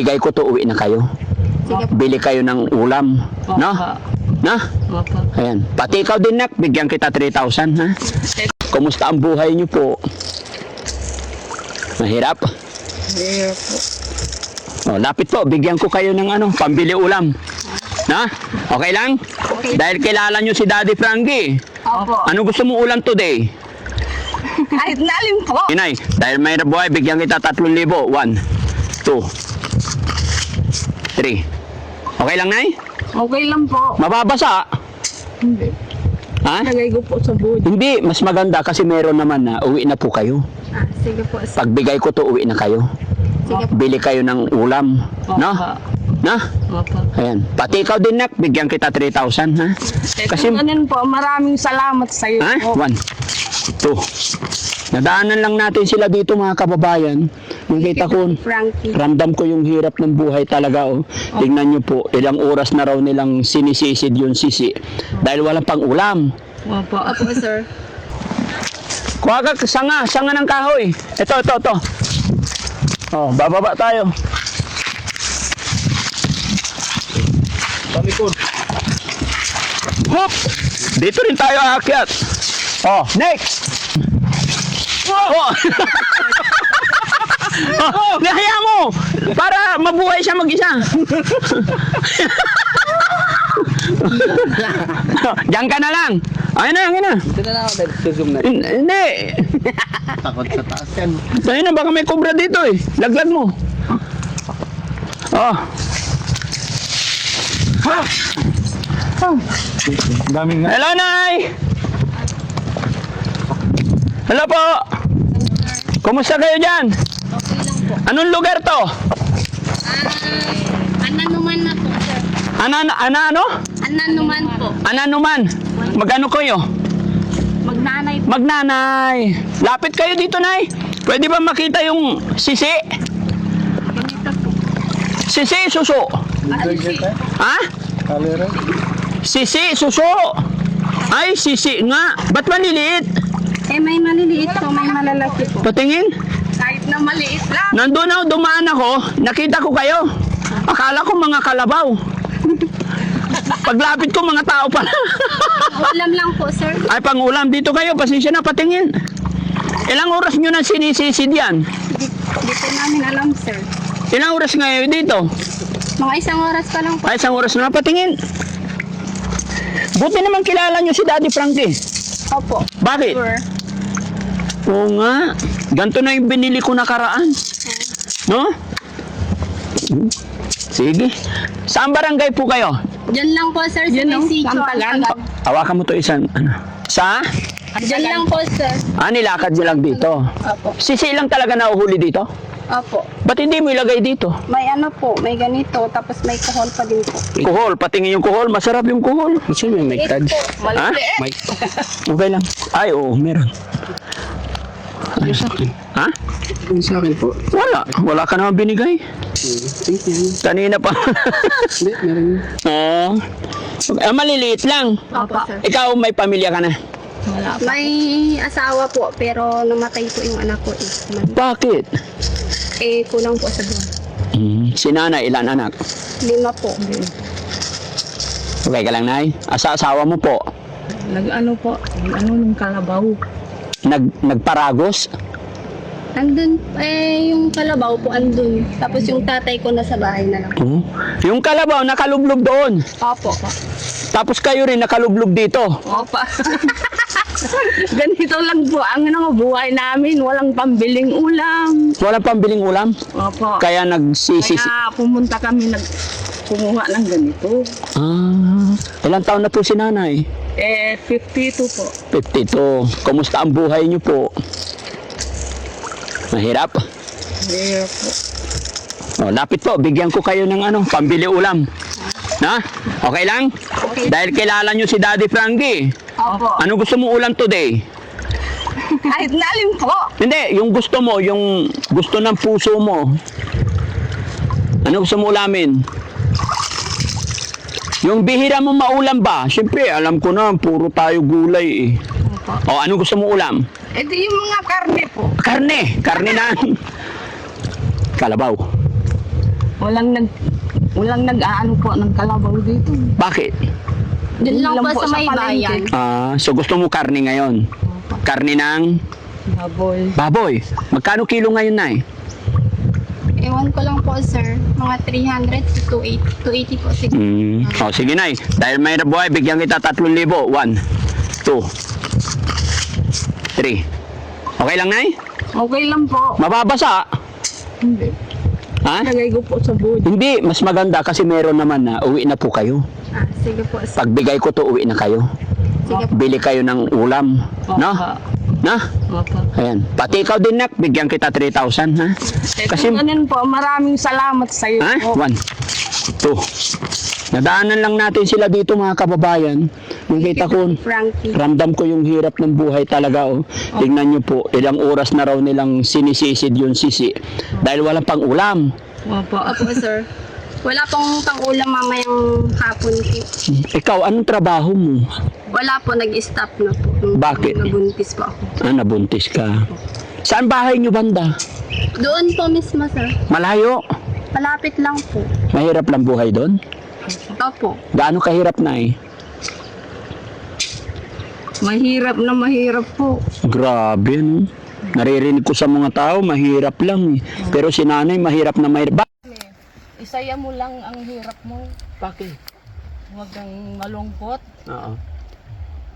Bigay ko to, uwi na kayo. Sige po. Bili kayo ng ulam. No? Na? Opo. Ayan. Pati ikaw din, nak. Bigyan kita 3,000, ha? Kumusta ang buhay niyo po? Mahirap? Sige po. O, lapit po. Bigyan ko kayo ng pambili ulam. Na? Okay lang? Okay. Dahil kilala niyo si Daddy Frankie. Opo. Ano gusto mo ulam today? Kahit nalim po. Inay, dahil may buhay, bigyan kita 3,000. 1, 2, 3. Okay lang, Nay? Okay lang po. Mababasa. Hindi. Ha? Lagay ko po sa buhay. Hindi, mas maganda kasi meron naman na uwi na po kayo. Sige po. Pagbigay ko to, uwi na kayo. Sige po. Bili kayo ng ulam. No? Na? Opo. Ayan. Pati ikaw din, nak. Bigyan kita 3,000, ha? Kasi, Ganun po, maraming salamat sa iyo ha? po. 1, 2. Nadaanan lang natin sila dito, mga kababayan. Nakita ko, Frankie. ramdam ko yung hirap ng buhay talaga. Oh. Tingnan nyo po, ilang oras na raw nilang sinisisid yung sisi. Dahil walang pang ulam. Opo. Opo, sir. Kuha ka, sanga ng kahoy. Ito. Oh, bababa tayo. Hop! Dito rin tayo aakyat. Oh, next! Oh! Oh, gaya mo! Para mabuhay siya mag-isa. Diyan ka na lang. Ayun na. Ito na lang ako, nag-zoom na. Hindi. Takot sa taas yan. Ayun na, baka may cobra dito eh. Laglag mo. Oh. Daming nga. Hello, Nay! Hello po! Kumusta kayo dyan? Okay lang po. Anong lugar to? Ananuman na po, sir. Ano? Ananuman po. Ananuman. Magano kayo? Magnanay po. Magnanay. Lapit kayo dito, Nay. Pwede ba makita yung sisi? Ganito po. Sisi, suso. Ha? Kalera. Sisi, suso. Ay, sisi nga. Ba't maliliit? May maliliit po, may malalaki po. Patingin. Kahit na maliit lang. Nandun ako, dumaan ako. Nakita ko kayo. Akala ko mga kalabaw. Paglapit ko, mga tao pala. Ulam lang po, sir. Ay, pangulam. Dito kayo. Pasensya na, patingin. Ilang oras nyo na sinisisid yan? Di po namin alam, sir. Ilang oras ngayon dito? Mga isang oras pa lang po. Ay, isang oras na. Patingin. Buti naman kilala nyo si Daddy Frankie. Opo. Bakit? Sure. Oo nga. Ganito na yung binili ko nakaraan. No? Sige. Saan barangay po kayo? Diyan lang po, sir. Sa may sitio. Hawakan mo to isang, Sa? Diyan lang po, sir. Nilakad niya lang dito. Opo. Sisi lang talaga nauhuli dito? Opo. Ba't hindi mo ilagay dito? May ano po, may ganito, tapos may kuhol pa din po. Kuhol, patingin yung kuhol. Masarap yung kuhol. Kasi may mic tag. Ha? Mic. Okay lang. Ay, oo, meron. Yung sa akin. Ha? Yung sa akin po. Wala ka naman binigay. Thank you. Kanina pa. Hindi, meron yun. Oo. Maliliit lang. Opo, sir. Ikaw, may pamilya ka na. May asawa po, pero namatay po yung anak ko. Bakit? Kulang po sa buwan. Si nanay, ilan anak? 5 po. Okay ka lang, Nay? Asawa mo po? Nag-ano po, nung kalabaw. Nagparagos? Andun, yung kalabaw po andun. Tapos yung tatay ko nasa bahay na lang. Yung kalabaw, nakalublob doon. Opo. Tapos kayo rin nakalublob dito. Opa. Ganito lang po ang buhay namin. Walang pambiling ulam. Walang pambiling ulam. Opo. Kaya nagsisisi. Kaya pumunta kami kumuha ng ganito. Ilang taon na po si nanay? 52 po. 52. Kumusta ang buhay niyo po? Mahirap? Mahirap po. Lapit po, bigyan ko kayo ng pambili ulam. Na? Okay lang? Okay. Dahil kilala nyo si Daddy Frankie. Opo. Ano gusto mo ulam today? Kahit nalim po. Hindi, yung gusto mo, yung gusto ng puso mo. Ano gusto mo ulamin? Yung bihira mo maulam ba? Siyempre, alam ko na, puro tayo gulay eh. Ano gusto mo ulam? Ito yung mga karne po. Karne na. Kalabaw. Walang nag-aano po ng kalabaw dito. Bakit? Doon lang Lang po po sa sa may palengke. bayan. So gusto mo karne ngayon? Karne ng Baboy. baboy. Magkano kilo ngayon, Nay? Ewan ko lang po, sir. Mga 300 to 280 po. Sige. Sige, Nay. Dahil may buhay, bigyan kita 3,000. 1, 2, 3. Okay lang, Nay? Okay lang po. Mababasa. Hindi. Ha? Lagay ko po sa buhay. Hindi, mas maganda kasi meron naman na uwi na po kayo. Sige po, sir. Pagbigay ko to, uwi na kayo. Sige po. Bili kayo ng ulam. No? Na? Opo. Ayan. Pati ikaw din, Nak. Bigyan kita 3,000, ha? Kasi, Kasi ganun po, maraming salamat sa iyo ha? po. 1, 2. Nadaanan lang natin sila dito, mga kababayan. Nakita ko, Frankie. ramdam ko yung hirap ng buhay talaga. Oh. Tingnan nyo po, ilang oras na raw nilang sinisisid yung sisi. Dahil walang pang ulam. Opo. Opo, sir. Wala pong pang-ulam mamayang hapon po. Ikaw, anong trabaho mo? Wala po, nag-stop na po. Bakit? Nabuntis po ako. Nabuntis ka. Saan bahay nyo, banda? Doon po mismo, sir. Malayo. Malapit lang po. Mahirap lang buhay doon. Opo. Gaano kahirap, Nay? Mahirap po. Grabe, no? Naririnig ko sa mga tao, mahirap lang. Pero si nanay, mahirap na mahirap. Isaya mo lang ang hirap mo. Bakit? Huwag kang malungkot. Oo.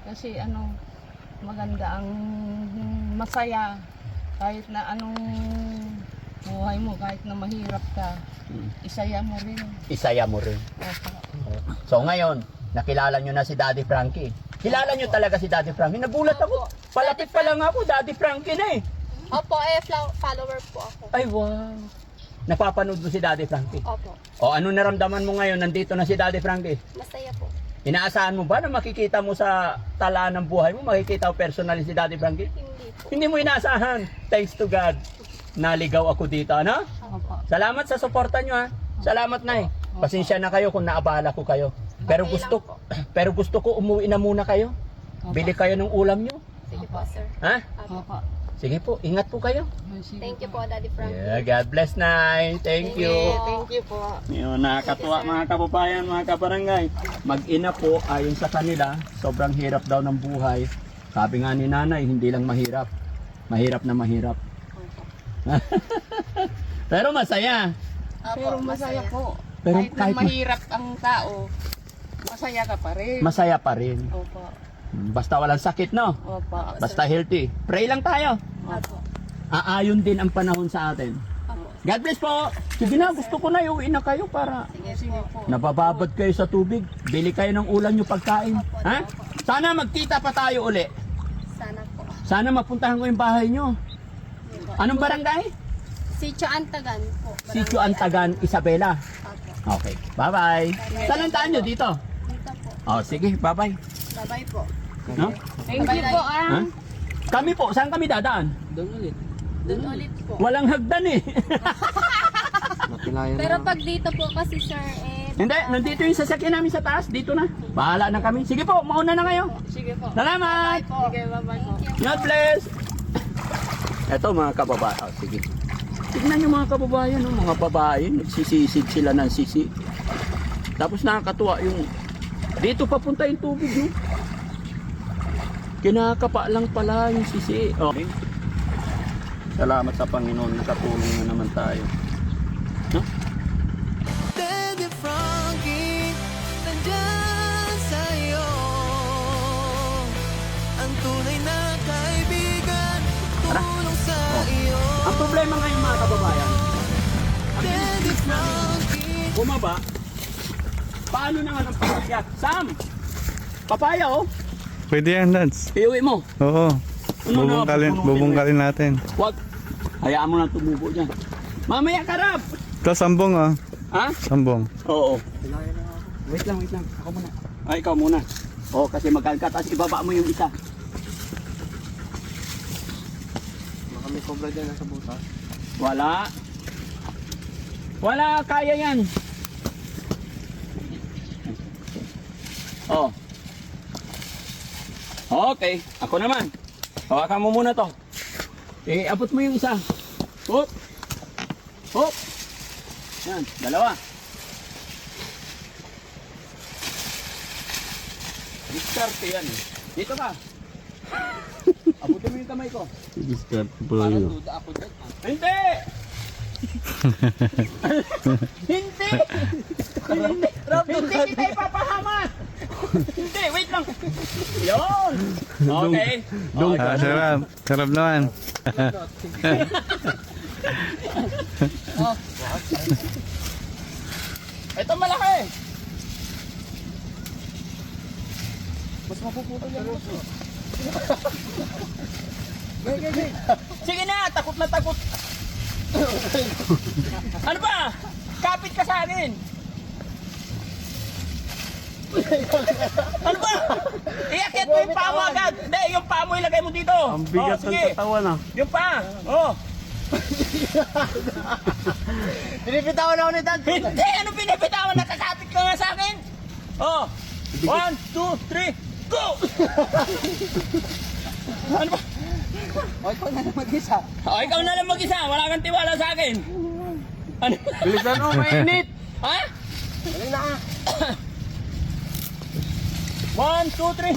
Kasi maganda ang masaya. Kahit na anong buhay mo, kahit na mahirap ka, isaya mo rin. Isaya mo rin. Opo. So ngayon, nakilala nyo na si Daddy Frankie. Kilala nyo talaga si Daddy Frankie? Nagulat ako. Palapit pa lang ako, Daddy Frankie na eh. Opo, follower po ako. Ay, wow. Napapanood mo si Daddy Frankie? Opo. O ano naramdaman mo ngayon? Nandito na si Daddy Frankie. Masaya po. Inaasahan mo ba na makikita mo sa talaan ng buhay mo? Makikita mo personally si Daddy Frankie? Hindi po. Hindi mo inaasahan. Thanks to God. Naligaw ako dito, ano? Opo. Salamat sa suporta nyo, ha? Salamat, Nay. Pasensya na kayo kung naabala ko kayo. Pero Okay gusto lang po. pero gusto ko umuwi na muna kayo. Bili kayo ng ulam nyo. Sige po, sir. Ha? Opo. Sige po, ingat po kayo. Thank you po, Daddy Frankie. Yeah, God bless, Nay. Thank you. Thank you po. Yun, nakakatuwa mga kababayan, mga kabarangay. Mag-ina po, ayon sa kanila, sobrang hirap daw ng buhay. Sabi nga ni nanay, hindi lang mahirap. Mahirap na mahirap. Pero masaya. Pero masaya po. Pero kahit kahit na mahirap ang tao, masaya ka pa rin. Masaya pa rin. Opo. Basta walang sakit, no? Opo. Basta healthy. Pray lang tayo. Opo. Aayon din ang panahon sa atin. Opo. God bless po. Sige na, gusto ko na uwi na kayo para Sige po. nabababad kayo sa tubig. Bili kayo ng ulam nyo pagkain. Ha? Sana magkita pa tayo uli. Sana po. Sana mapuntahan ko yung bahay nyo. Anong barangay? Sitio Antagan po. Sitio Antagan, Isabela. Opo. Okay, bye-bye. Saan ang taan nyo dito? Dito po. Oh, sige, bye-bye. Bye-bye po. No? Thank you po, Ha? Kami po, saan kami dadaan? Doon ulit. Doon ulit po. Walang hagdan eh. Napilayan Pero na. pag dito po kasi, sir, Hindi, nandito yung sasakyan namin sa taas. Dito na. Bahala na kami. Sige po, mauna na kayo. Sige po. Salamat! Sige, bye-bye po. God bless! Eto mga kababayan. Oh, sige. Tignan nyo mga kababayan, oh, mga babae. Nagsisisid sila ng sisi. Tapos nakakatuwa yung... Dito papunta yung tubig, no? Kinakapa lang pala yung sisi. Oh. Salamat sa Panginoon. Nakatulong na naman tayo. No? Daddy Frankie, nandyan sa'yo. Ang tunay na kaibigan, tulong sa iyo. Ang problema ngayon mga kababayan, Daddy Frankie, bumaba, paano na nga ng pamilya? Sam! Papaya oh! Pwede yan, Lance. Iuwi mo! Oo. Ano na, Bubungkalin natin. Huwag! Hayaan mo na tumubo dyan. Mamaya karap! Ito, sambong ah. Ha? Sambong. Oo. Wait lang. Ako muna. Ay, ikaw muna. Oo, kasi magkalka. Tapos ibaba mo yung isa. Baka may cobra dyan nasa butas. Wala. Wala, kaya yan. Oh. Okay, ako naman. Hawakan mo muna to. Abot mo yung isa. Hop. Hop. Yan, dalawa. Diskarte yan eh. Dito ka. Abutin mo yung kamay ko. Discard Parang duda ako dyan. Hindi! Hindi! Hindi! Hindi kita ipapahamak! Hindi, wait lang. Yun! Okay. Ah, sarap. Sarap naman. Ito malaki. Mas mapuputol yan. Sige na, takot na takot. Ano ba? Kapit ka sa akin. Ano ba? Iakit mo yung paa mo agad. Hindi, yung paa mo ilagay mo dito. Ang bigat ng katawan ah. Yung paa. Oh. Pinipitawan ako ni Dad. Hindi, ano pinipitawan? Nakakapit ka nga sa akin. Oh. 1, 2, 3, go! Ano ba? O, ikaw na lang mag-isa. Oh, ikaw na lang mag-isa. Wala kang tiwala sa akin. Ano? Bilisan mo, mainit. Ha? Dali na ka. 1, 2, 3.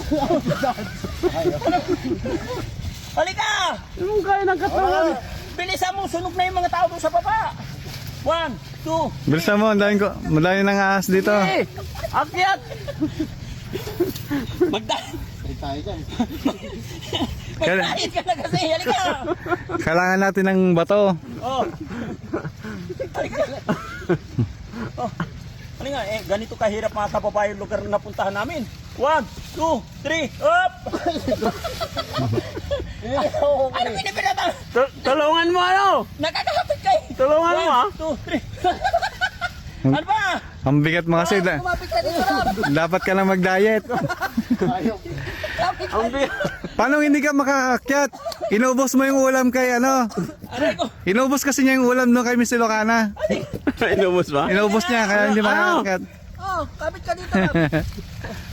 Halika! Anong kaya ng katawan? Bilisan mo, sunog na yung mga tao doon sa baba. 1, 2. Bilisan mo, madami nang ahas dito. Akyat! Tayo dyan. Magdahit ka na kasi. Halika! Kailangan natin ng bato. Oh. Halika. Oh. Ano nga, ganito kahirap mga kababayan yung lugar na napuntahan namin. 1, 2, 3, up! Ano pinipinata? Tulungan mo ano? Nakakapit kayo! Tulungan mo ah. 1, 2, 3. Ano ba? Ang bigat mo kasi. Kumapit ka dito, Rob! Dapat ka lang mag-diet. Ang bigat. Paano hindi ka makaakyat? Inubos mo yung ulam kay ano? Aray ko! Inubos kasi niya yung ulam no kay Miss Ilocana. Inubos ba? Inubos niya kaya hindi makaakyat. Oh, kapit ka dito,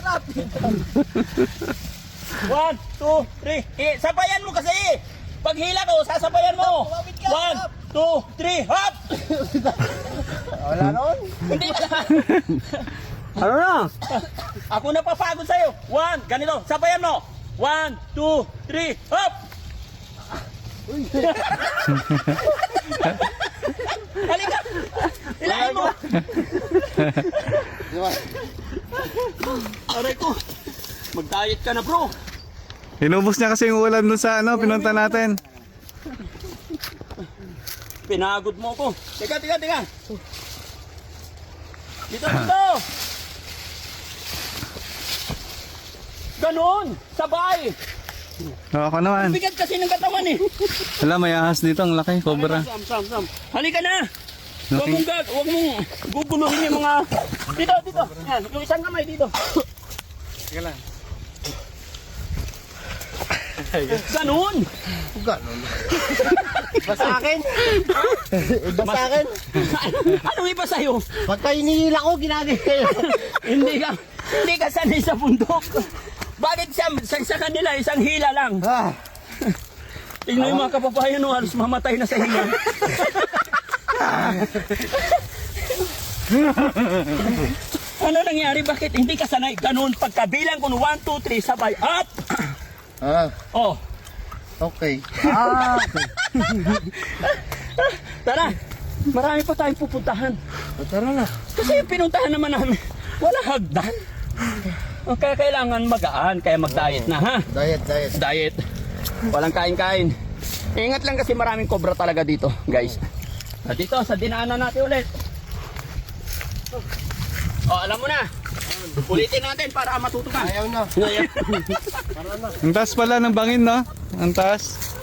Rob! 1, 2, 3. Sabayan mo kasi! Pag hila ko, sasabayan mo! 1, 2, 3, hop! Wala noon. Hindi ka na! Ano na? Ako na papagod sa'yo! 1, ganito, sabayan mo! 1, 2, 3, hop! Halika! Hilahin mo! Aray ko! Mag-diet ka na, bro! Inubos niya kasi yung ulam dun sa ano, pinunta natin. Pinagod mo ko. Teka. Dito. Ganon! Sabay! Ako naman. Bigat kasi ng katawan eh. Wala, may ahas dito. Ang laki, cobra. Sam. Halika na! Huwag mong guguluhin yung mga... Dito. Yan, yung isang kamay dito. Sige lang. Ganon! Ganon. Iba sa akin. Iba sa akin. Anong iba sa'yo? Pagka hinihila ko, ginagaya. Hindi ka sanay sa bundok. Bakit sa kanila isang hila lang? Tingnan yung mga kababayan no, halos mamatay na sa hila. Ano nangyari? Bakit hindi ka sanay? Ganun, pagkabilang ko no 1, 2, 3, sabay, up! Oh, Okay. tara! Marami pa tayong pupuntahan. Tara na. Kasi yung pinuntahan naman namin, wala hagdan. Kaya kailangan magaan, kaya mag-diet na ha. Diet. Walang kain-kain. Ingat lang kasi maraming cobra talaga dito, guys. At dito, sa dinaanan natin ulit. Oh, alam mo na. Ulitin natin para matuto ka. Ayaw na. Ang taas pala ng bangin, no? Ang taas.